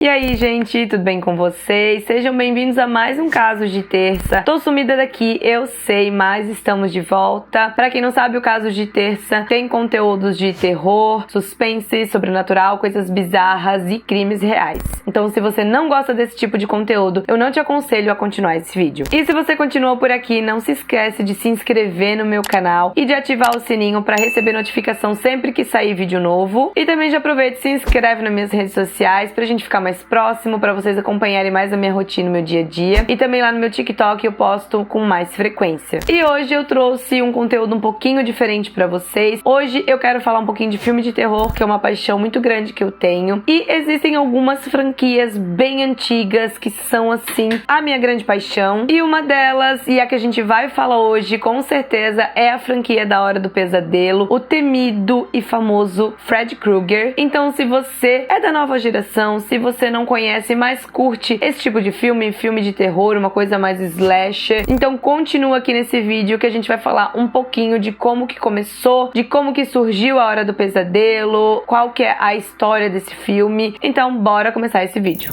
E aí, gente, tudo bem com vocês? Sejam bem-vindos a mais um Caso de Terça. Tô sumida daqui, eu sei, mas estamos de volta. Pra quem não sabe, o Caso de Terça tem conteúdos de terror, suspense, sobrenatural, coisas bizarras e crimes reais. Então, se você não gosta desse tipo de conteúdo, eu não te aconselho a continuar esse vídeo. E se você continuou por aqui, não se esquece de se inscrever no meu canal e de ativar o sininho pra receber notificação sempre que sair vídeo novo. E também já aproveita e se inscreve nas minhas redes sociais pra gente ficar mais próximo, para vocês acompanharem mais a minha rotina, o meu dia a dia. E também lá no meu TikTok eu posto com mais frequência. E hoje eu trouxe um conteúdo um pouquinho diferente para vocês. Hoje eu quero falar um pouquinho de filme de terror, que é uma paixão muito grande que eu tenho. E existem algumas franquias bem antigas que são, assim, a minha grande paixão. E uma delas, e a que a gente vai falar hoje, com certeza, é a franquia da Hora do Pesadelo, o temido e famoso Fred Krueger. Então, se você é da nova geração, se você não conhece, mas curte esse tipo de filme de terror, uma coisa mais slasher, então continua aqui nesse vídeo que a gente vai falar um pouquinho de como que começou, de como que surgiu a Hora do Pesadelo, qual que é a história desse filme. Então bora começar esse vídeo.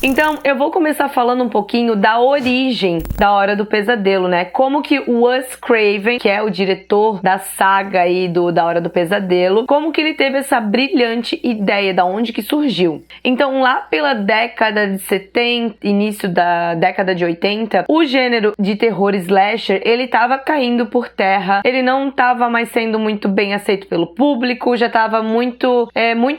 Então, eu vou começar falando um pouquinho da origem da Hora do Pesadelo, né? Como que o Wes Craven, que é o diretor da saga aí da Hora do Pesadelo, como que ele teve essa brilhante ideia, da onde que surgiu. Então, lá pela década de 70, início da década de 80, o gênero de terror slasher, ele tava caindo por terra, ele não tava mais sendo muito bem aceito pelo público, já tava muito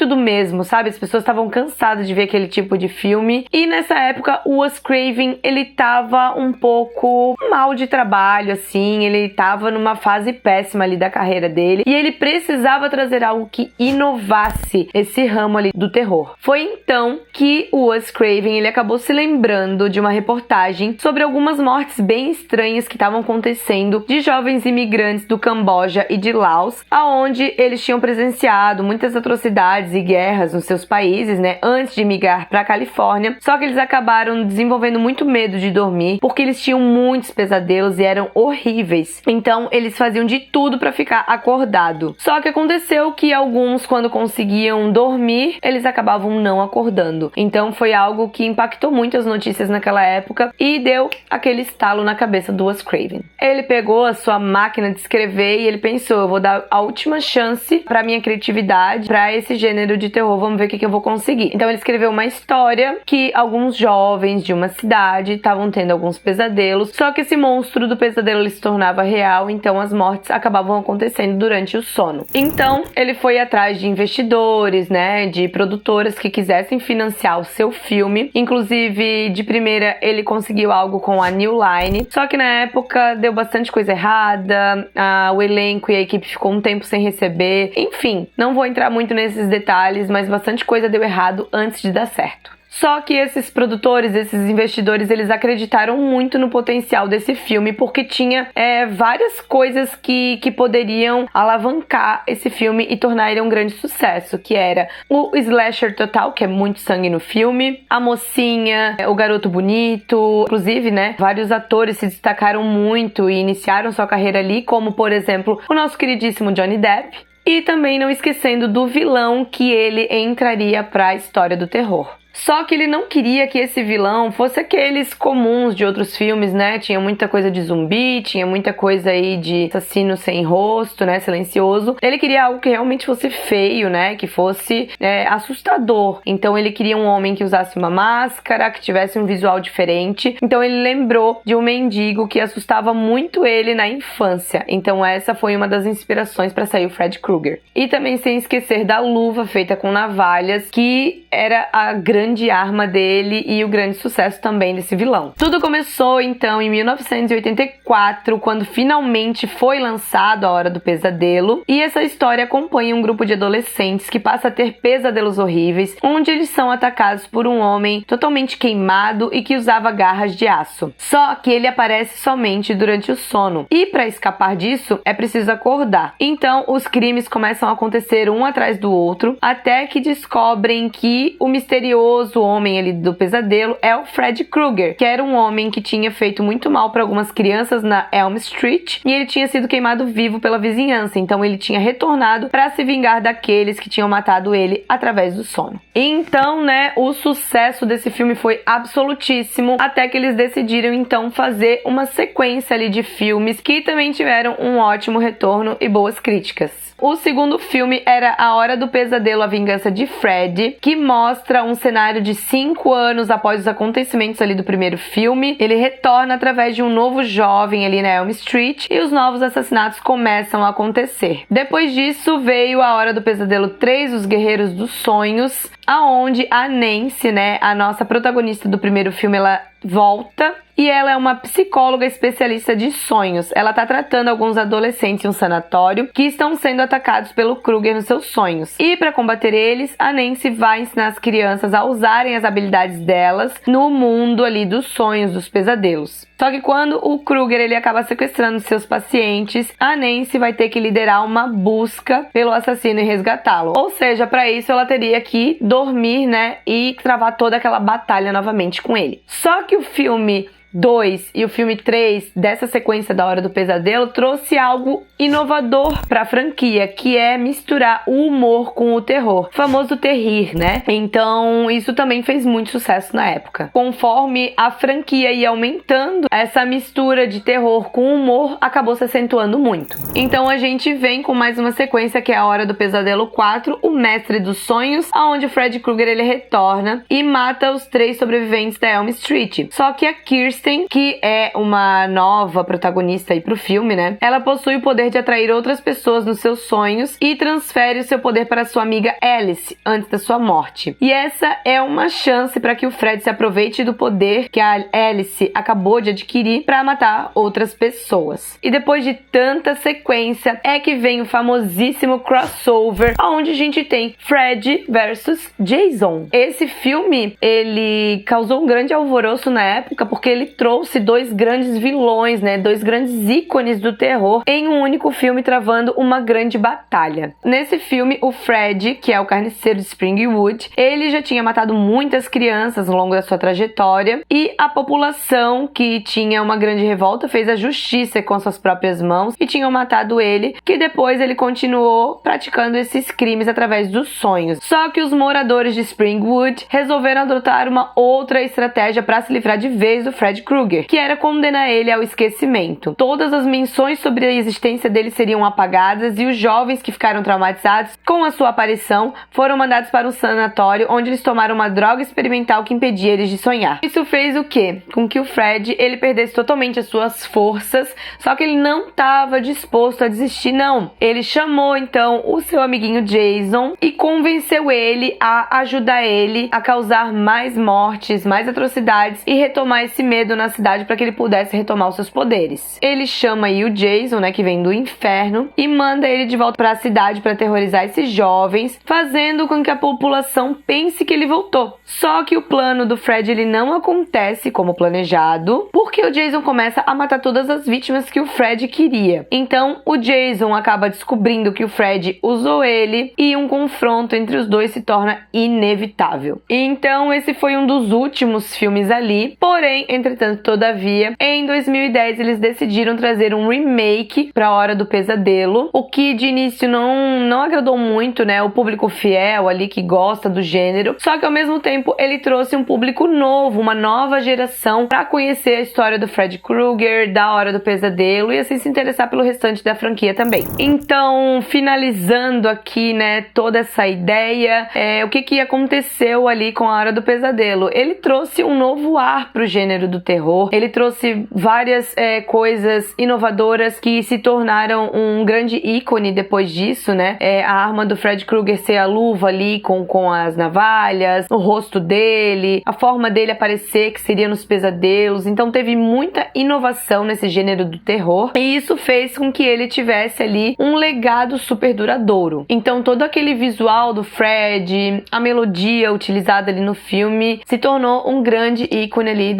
do mesmo, sabe? As pessoas estavam cansadas de ver aquele tipo de filme. E nessa época, o Wes Craven, ele tava um pouco mal de trabalho, assim, ele tava numa fase péssima ali da carreira dele, e ele precisava trazer algo que inovasse esse ramo ali do terror. Foi então que o Wes Craven, ele acabou se lembrando de uma reportagem sobre algumas mortes bem estranhas que estavam acontecendo de jovens imigrantes do Camboja e de Laos, aonde eles tinham presenciado muitas atrocidades e guerras nos seus países, né, antes de migrar para a Califórnia. Só que eles acabaram desenvolvendo muito medo de dormir, porque eles tinham muitos pesadelos e eram horríveis. Então, eles faziam de tudo para ficar acordado. Só que aconteceu que alguns, quando conseguiam dormir, eles acabavam não acordando. Então, foi algo que impactou muito as notícias naquela época e deu aquele estalo na cabeça do Wes Craven. Ele pegou a sua máquina de escrever e ele pensou, eu vou dar a última chance para minha criatividade, para esse gênero de terror, vamos ver o que eu vou conseguir. Então, ele escreveu uma história que alguns jovens de uma cidade estavam tendo alguns pesadelos, só que esse monstro do pesadelo ele se tornava real, então as mortes acabavam acontecendo durante o sono. Então, ele foi atrás de investidores, né, de produtoras que quisessem financiar o seu filme. Inclusive, de primeira, ele conseguiu algo com a New Line, só que na época deu bastante coisa errada, o elenco e a equipe ficou um tempo sem receber. Enfim, não vou entrar muito nesses detalhes, mas bastante coisa deu errado antes de dar certo. Só que esses produtores, esses investidores, eles acreditaram muito no potencial desse filme, porque tinha várias coisas que poderiam alavancar esse filme e tornar ele um grande sucesso, que era o slasher total, que é muito sangue no filme, a mocinha, o garoto bonito, inclusive, né, vários atores se destacaram muito e iniciaram sua carreira ali, como, por exemplo, o nosso queridíssimo Johnny Depp, e também não esquecendo do vilão que ele entraria para a história do terror. Só que ele não queria que esse vilão fosse aqueles comuns de outros filmes, né? Tinha muita coisa de zumbi, tinha muita coisa aí de assassino sem rosto, né? Silencioso. Ele queria algo que realmente fosse feio, né? Que fosse assustador. Então ele queria um homem que usasse uma máscara, que tivesse um visual diferente. Então ele lembrou de um mendigo que assustava muito ele na infância. Então essa foi uma das inspirações para sair o Fred Krueger. E também sem esquecer da luva feita com navalhas, que era a grande arma dele e o grande sucesso também desse vilão. Tudo começou então em 1984, quando finalmente foi lançado A Hora do Pesadelo, e essa história acompanha um grupo de adolescentes que passa a ter pesadelos horríveis, onde eles são atacados por um homem totalmente queimado e que usava garras de aço. Só que ele aparece somente durante o sono, e para escapar disso é preciso acordar. Então os crimes começam a acontecer um atrás do outro, até que descobrem que o misterioso misterioso homem ali do pesadelo é o Fred Krueger, que era um homem que tinha feito muito mal para algumas crianças na Elm Street e ele tinha sido queimado vivo pela vizinhança, então ele tinha retornado para se vingar daqueles que tinham matado ele através do sono. Então, né, o sucesso desse filme foi absolutíssimo, até que eles decidiram então fazer uma sequência ali de filmes que também tiveram um ótimo retorno e boas críticas. O segundo filme era A Hora do Pesadelo, A Vingança de Freddy, que mostra um cenário de 5 anos após os acontecimentos ali do primeiro filme. Ele retorna através de um novo jovem ali na Elm Street e os novos assassinatos começam a acontecer. Depois disso veio A Hora do Pesadelo 3, Os Guerreiros dos Sonhos, aonde a Nancy, né, a nossa protagonista do primeiro filme, ela volta e ela é uma psicóloga especialista de sonhos. Ela tá tratando alguns adolescentes em um sanatório que estão sendo atacados pelo Krueger nos seus sonhos. E para combater eles, a Nancy vai ensinar as crianças a usarem as habilidades delas no mundo ali dos sonhos, dos pesadelos. Só que quando o Krueger ele acaba sequestrando seus pacientes, a Nancy vai ter que liderar uma busca pelo assassino e resgatá-lo. Ou seja, para isso ela teria que dormir, né, e travar toda aquela batalha novamente com ele. Só que o filme 2 e o filme 3 dessa sequência da Hora do Pesadelo trouxe algo inovador para a franquia, que é misturar o humor com o terror, o famoso terrir, né? Então isso também fez muito sucesso na época. Conforme a franquia ia aumentando, essa mistura de terror com humor acabou se acentuando muito. Então a gente vem com mais uma sequência que é A Hora do Pesadelo 4, O Mestre dos Sonhos, onde o Fred Krueger ele retorna e mata os 3 sobreviventes da Elm Street. Só que a Kirsten, que é uma nova protagonista aí pro filme, né? Ela possui o poder de atrair outras pessoas nos seus sonhos e transfere o seu poder para sua amiga Alice antes da sua morte. E essa é uma chance para que o Fred se aproveite do poder que a Alice acabou de adquirir para matar outras pessoas. E depois de tanta sequência é que vem o famosíssimo crossover, onde a gente tem Fred versus Jason. Esse filme, ele causou um grande alvoroço na época porque ele trouxe 2 grandes vilões, né, 2 grandes ícones do terror em um único filme, travando uma grande batalha. Nesse filme, o Fred, que é o carniceiro de Springwood, ele já tinha matado muitas crianças ao longo da sua trajetória e a população, que tinha uma grande revolta, fez a justiça com suas próprias mãos e tinham matado ele, que depois ele continuou praticando esses crimes através dos sonhos. Só que os moradores de Springwood resolveram adotar uma outra estratégia para se livrar de vez do Fred Krueger, que era condenar ele ao esquecimento. Todas as menções sobre a existência dele seriam apagadas e os jovens que ficaram traumatizados com a sua aparição foram mandados para um sanatório onde eles tomaram uma droga experimental que impedia eles de sonhar. Isso fez o quê? Com que o Fred ele perdesse totalmente as suas forças, só que ele não estava disposto a desistir, não. Ele chamou então o seu amiguinho Jason e convenceu ele a ajudar ele a causar mais mortes, mais atrocidades e retomar esse medo na cidade para que ele pudesse retomar os seus poderes. Ele chama aí o Jason, né, que vem do inferno, e manda ele de volta para a cidade para aterrorizar esses jovens, fazendo com que a população pense que ele voltou. Só que o plano do Fred ele não acontece como planejado, porque o Jason começa a matar todas as vítimas que o Fred queria. Então o Jason acaba descobrindo que o Fred usou ele e um confronto entre os dois se torna inevitável. Então esse foi um dos últimos filmes ali, porém, entretanto, todavia, em 2010 eles decidiram trazer um remake para A Hora do Pesadelo, o que de início não agradou muito, né, o público fiel ali que gosta do gênero, só que ao mesmo tempo ele trouxe um público novo, uma nova geração para conhecer a história do Fred Krueger, da Hora do Pesadelo e assim se interessar pelo restante da franquia também. Então, finalizando aqui, né, toda essa ideia, o que aconteceu ali com A Hora do Pesadelo? Ele trouxe um novo ar pro gênero do terror, ele trouxe várias coisas inovadoras que se tornaram um grande ícone depois disso, né? A arma do Fred Krueger ser a luva ali com as navalhas, o rosto dele, a forma dele aparecer, que seria nos pesadelos. Então teve muita inovação nesse gênero do terror e isso fez com que ele tivesse ali um legado super duradouro. Então todo aquele visual do Fred, a melodia utilizada ali no filme se tornou um grande ícone ali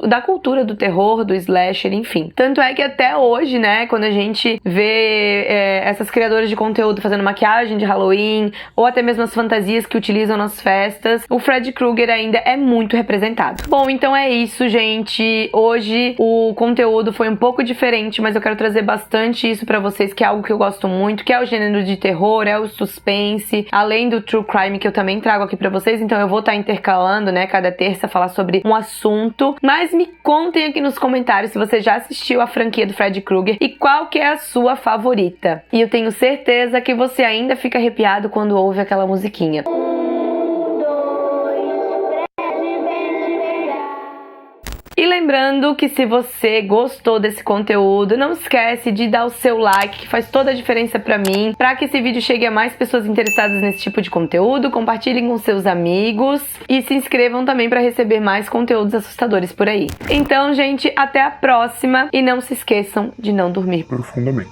da cultura do terror, do slasher, enfim. Tanto é que até hoje, né, quando a gente vê essas criadoras de conteúdo fazendo maquiagem de Halloween, ou até mesmo as fantasias que utilizam nas festas, o Freddy Krueger ainda é muito representado. Bom, então é isso, gente. Hoje o conteúdo foi um pouco diferente, mas eu quero trazer bastante isso pra vocês, que é algo que eu gosto muito, que é o gênero de terror, é o suspense, além do true crime que eu também trago aqui pra vocês. Então eu vou estar intercalando, né, cada terça falar sobre um assunto. Mas me contem aqui nos comentários se você já assistiu a franquia do Freddy Krueger e qual que é a sua favorita. E eu tenho certeza que você ainda fica arrepiado quando ouve aquela musiquinha. E lembrando que se você gostou desse conteúdo, não esquece de dar o seu like, que faz toda a diferença pra mim, pra que esse vídeo chegue a mais pessoas interessadas nesse tipo de conteúdo. Compartilhem com seus amigos e se inscrevam também pra receber mais conteúdos assustadores por aí. Então, gente, até a próxima e não se esqueçam de não dormir profundamente.